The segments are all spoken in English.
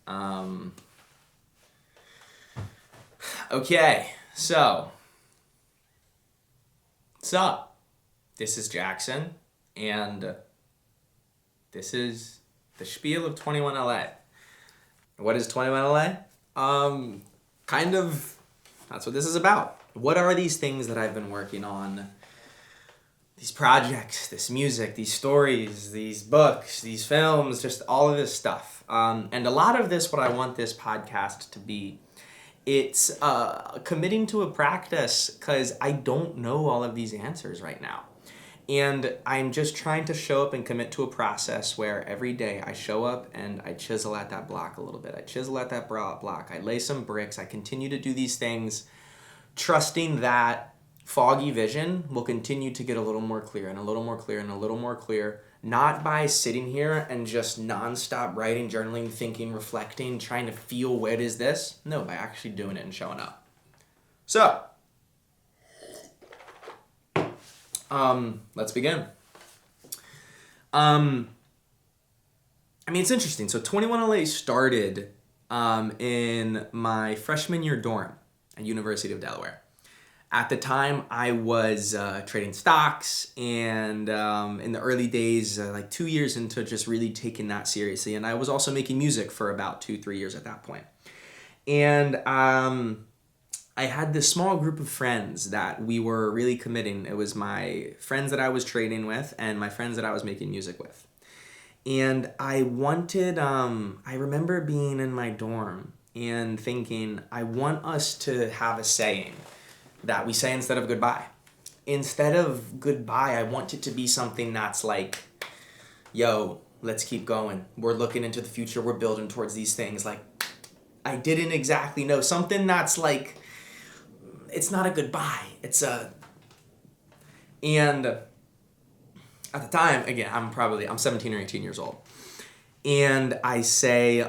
Um, okay, so, what's up? This is Jackson, and this is the spiel of 21 LA. What is 21 LA? Kind of, that's what this is about. What are these things that I've been working on? These projects, this music, these stories, these books, these films, just all of this stuff. And a lot of this, what I want this podcast to be, it's committing to a practice because I don't know all of these answers right now. And I'm just trying to show up and commit to a process where every day I show up and I chisel at that block a little bit. I chisel at that block. I lay some bricks. I continue to do these things, trusting that foggy vision will continue to get a little more clear and a little more clear and a little more clear, not by sitting here and just nonstop writing, journaling, thinking, reflecting, trying to feel what is this. No, by actually doing it and showing up. So, let's begin. It's interesting. So 21 LA started in my freshman year dorm at University of Delaware. At the time, I was trading stocks, and in the early days, like 2 years into just really taking that seriously. And I was also making music for about 2-3 years at that point. And I had this small group of friends that we were really committing. It was my friends that I was trading with and my friends that I was making music with. And I wanted, I remember being in my dorm and thinking, I want us to have a saying that we say instead of goodbye. Instead of goodbye, I want it to be something that's like, yo, let's keep going. We're looking into the future. We're building towards these things. Like, I didn't exactly know. Something that's like, it's not a goodbye. It's a... And at the time, again, I'm 17 or 18 years old. And I say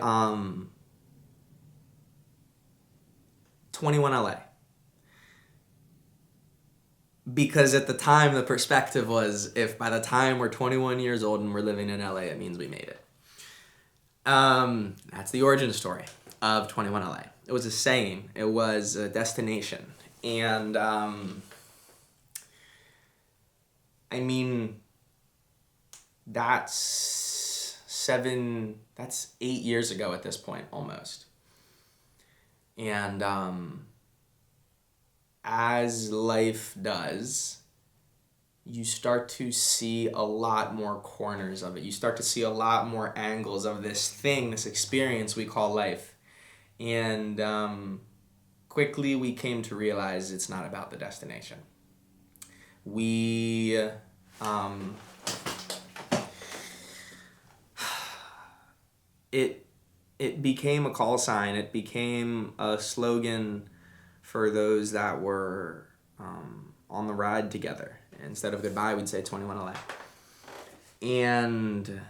21 LA. Because at the time, the perspective was, if by the time we're 21 years old and we're living in LA, it means we made it. That's the origin story of 21 LA. It was a saying. It was a destination. And, that's 8 years ago at this point, almost. And, as life does, you start to see a lot more corners of it. You start to see a lot more angles of this thing, this experience we call life. And quickly we came to realize it's not about the destination. It became a call sign. It became a slogan for those that were on the ride together. Instead of goodbye, we'd say 21 LA. And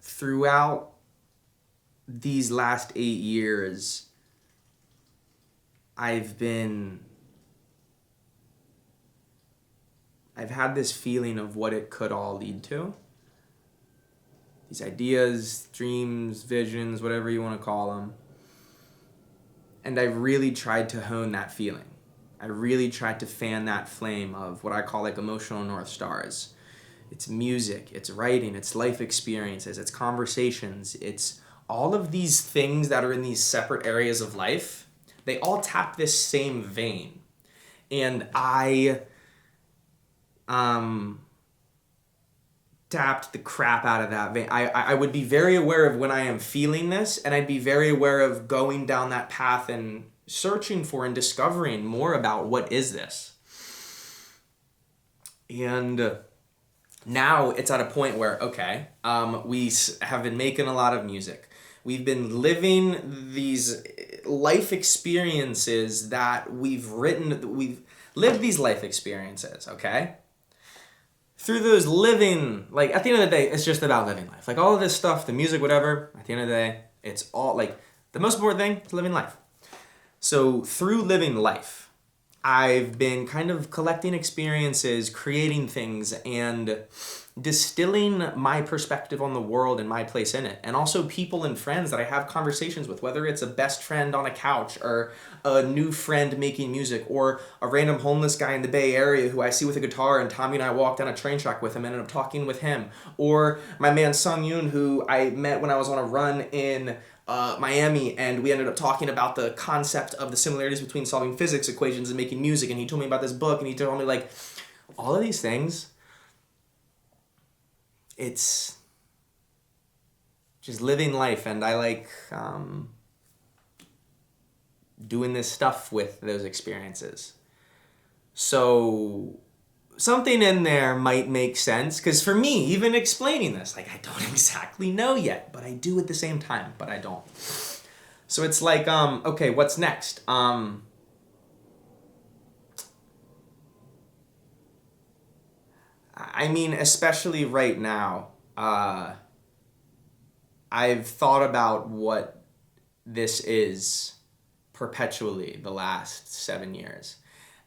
throughout these last 8 years, I've had this feeling of what it could all lead to. These ideas, dreams, visions, whatever you want to call them. And I really tried to hone that feeling. I really tried to fan that flame of what I call like emotional North Stars. It's music, it's writing, it's life experiences, it's conversations, it's all of these things that are in these separate areas of life. They all tap this same vein. And I tapped the crap out of that vein. I would be very aware of when I am feeling this, and I'd be very aware of going down that path and searching for and discovering more about what is this. And now it's at a point where, okay, we have been making a lot of music. We've been living these life experiences that we've lived these life experiences, okay? Through those living, like, at the end of the day, it's just about living life. Like, all of this stuff, the music, whatever, at the end of the day, it's all, like, the most important thing is living life. So, through living life, I've been kind of collecting experiences, creating things, and distilling my perspective on the world and my place in it. And also people and friends that I have conversations with, whether it's a best friend on a couch or a new friend making music or a random homeless guy in the Bay Area who I see with a guitar and Tommy and I walk down a train track with him and end up talking with him. Or my man Sung Yoon, who I met when I was on a run in Miami, and we ended up talking about the concept of the similarities between solving physics equations and making music, and he told me about this book, and he told me, like, all of these things, it's just living life, and I like doing this stuff with those experiences. So something in there might make sense, because for me, even explaining this, like, I don't exactly know yet, but I do at the same time, but I don't. So it's like, okay, what's next? I mean, especially right now, I've thought about what this is perpetually the last 7 years.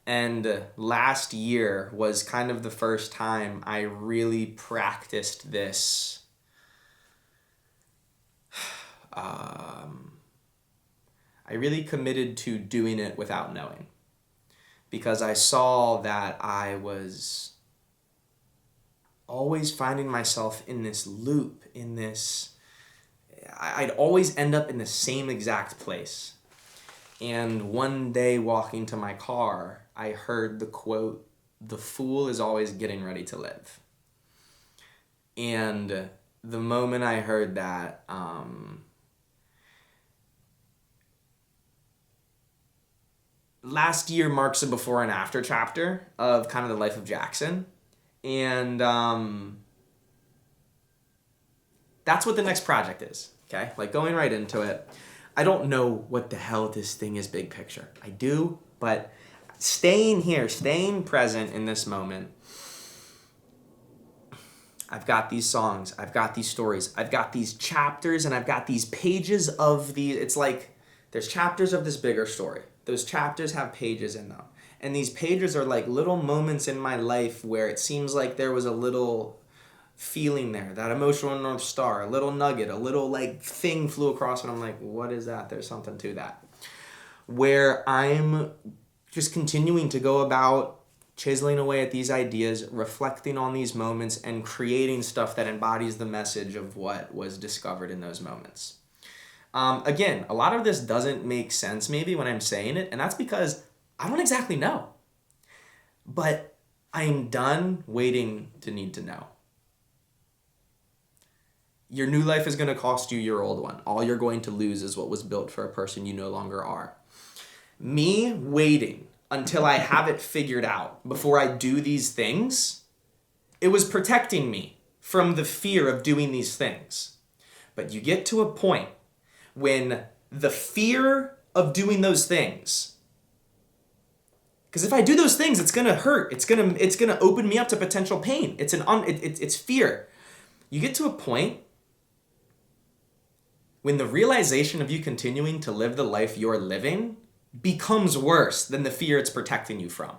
And last year was kind of the first time I really practiced this I really committed to doing it without knowing, because I saw that I was always finding myself in this loop, I'd always end up in the same exact place. And one day walking to my car, I heard the quote, "The fool is always getting ready to live." And the moment I heard that, last year marks a before and after chapter of kind of the life of Jackson. And that's what the next project is, okay? Like, going right into it. I don't know what the hell this thing is big picture. I do, but staying here, staying present in this moment, I've got these songs, I've got these stories, I've got these chapters, and I've got these pages of these. It's like there's chapters of this bigger story. Those chapters have pages in them. And these pages are like little moments in my life where it seems like there was a little feeling there, that emotional North Star, a little nugget, a little like thing flew across, and I'm like, what is that? There's something to that. Where I'm just continuing to go about chiseling away at these ideas, reflecting on these moments, and creating stuff that embodies the message of what was discovered in those moments. Again, a lot of this doesn't make sense maybe when I'm saying it, and that's because I don't exactly know. But I'm done waiting to need to know. Your new life is going to cost you your old one. All you're going to lose is what was built for a person you no longer are. Me waiting until I have it figured out before I do these things, it was protecting me from the fear of doing these things. But you get to a point when the fear of doing those things, because if I do those things, it's gonna hurt. It's gonna open me up to potential pain. It's fear. You get to a point when the realization of you continuing to live the life you're living becomes worse than the fear it's protecting you from.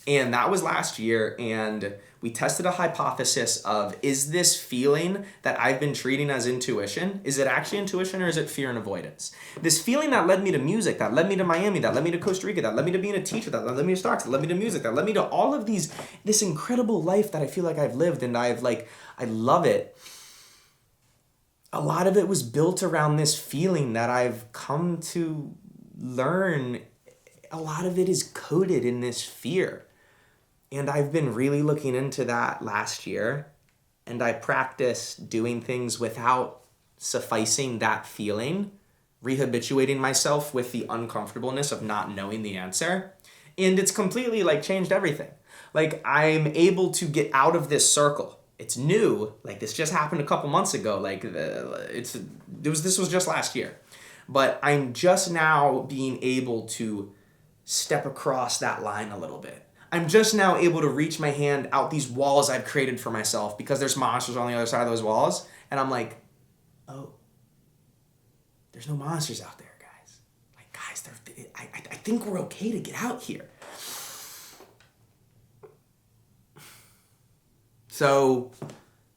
And that was last year, and we tested a hypothesis of, is this feeling that I've been treating as intuition, is it actually intuition, or is it fear and avoidance? This feeling that led me to music, that led me to Miami, that led me to Costa Rica, that led me to being a teacher, that led me to Starks, that led me to music, that led me to all of this incredible life that I feel like I've lived, and I love it. A lot of it was built around this feeling that I've come to learn. A lot of it is coded in this fear. And I've been really looking into that last year, and I practiced doing things without sufficing that feeling, rehabituating myself with the uncomfortableness of not knowing the answer. And it's completely like changed everything. Like, I'm able to get out of this circle. It's new. Like, this just happened a couple months ago. Like, this was just last year. But I'm just now being able to step across that line a little bit. I'm just now able to reach my hand out these walls I've created for myself because there's monsters on the other side of those walls. And I'm like, oh, there's no monsters out there, guys. Like, guys, I think we're okay to get out here. So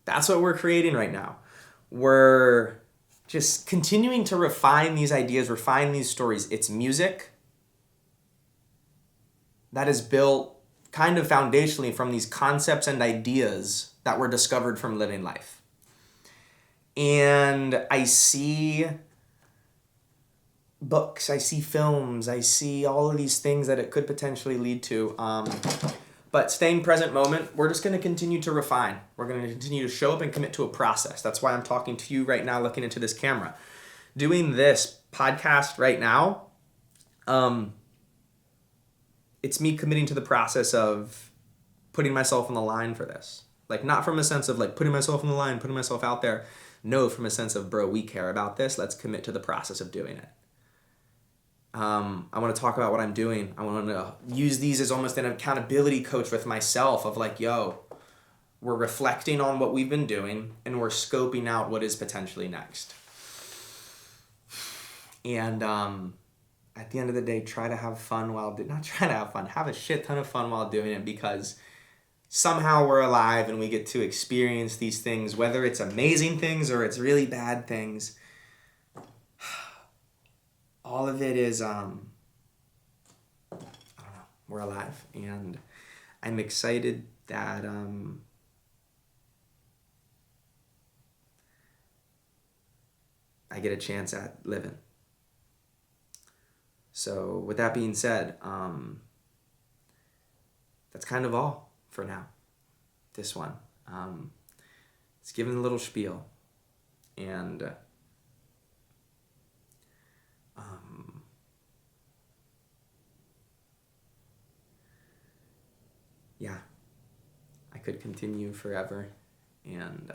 that's what we're creating right now. We're just continuing to refine these ideas, refine these stories. It's music that is built kind of foundationally from these concepts and ideas that were discovered from living life. And I see books, I see films, I see all of these things that it could potentially lead to. But staying present moment, we're just going to continue to refine. We're going to continue to show up and commit to a process. That's why I'm talking to you right now, looking into this camera. Doing this podcast right now, it's me committing to the process of putting myself on the line for this. Like, not from a sense of like putting myself on the line, putting myself out there. No, from a sense of, bro, we care about this. Let's commit to the process of doing it. I want to talk about what I'm doing. I want to use these as almost an accountability coach with myself of like, yo, we're reflecting on what we've been doing and we're scoping out what is potentially next. And at the end of the day, try to have fun have a shit ton of fun while doing it, because somehow we're alive and we get to experience these things, whether it's amazing things or it's really bad things. All of it is, I don't know, we're alive. And I'm excited that I get a chance at living. So with that being said, that's kind of all for now. This one. It's given a little spiel. And yeah, I could continue forever. And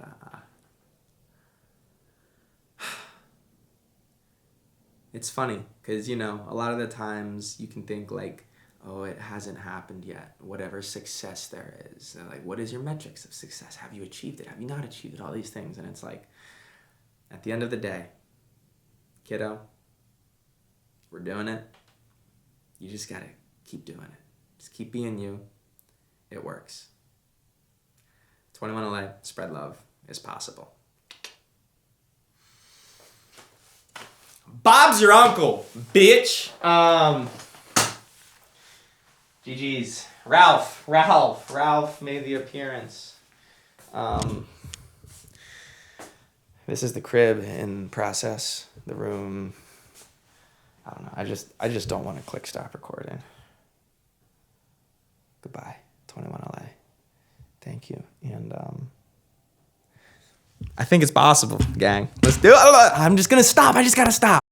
it's funny because, you know, a lot of the times you can think like, oh, it hasn't happened yet. Whatever success there is. Like, what is your metrics of success? Have you achieved it? Have you not achieved it? All these things. And it's like, at the end of the day, kiddo, we're doing it. You just got to keep doing it. Just keep being you. It works. 21 LA, spread love. It's possible. Bob's your uncle, bitch. GG's. Ralph made the appearance. This is the crib in process. The room. I don't know. I just don't want to click stop recording. Goodbye, 21 LA. Thank you. And I think it's possible, gang. Let's do it. I'm just gonna stop. I just gotta stop.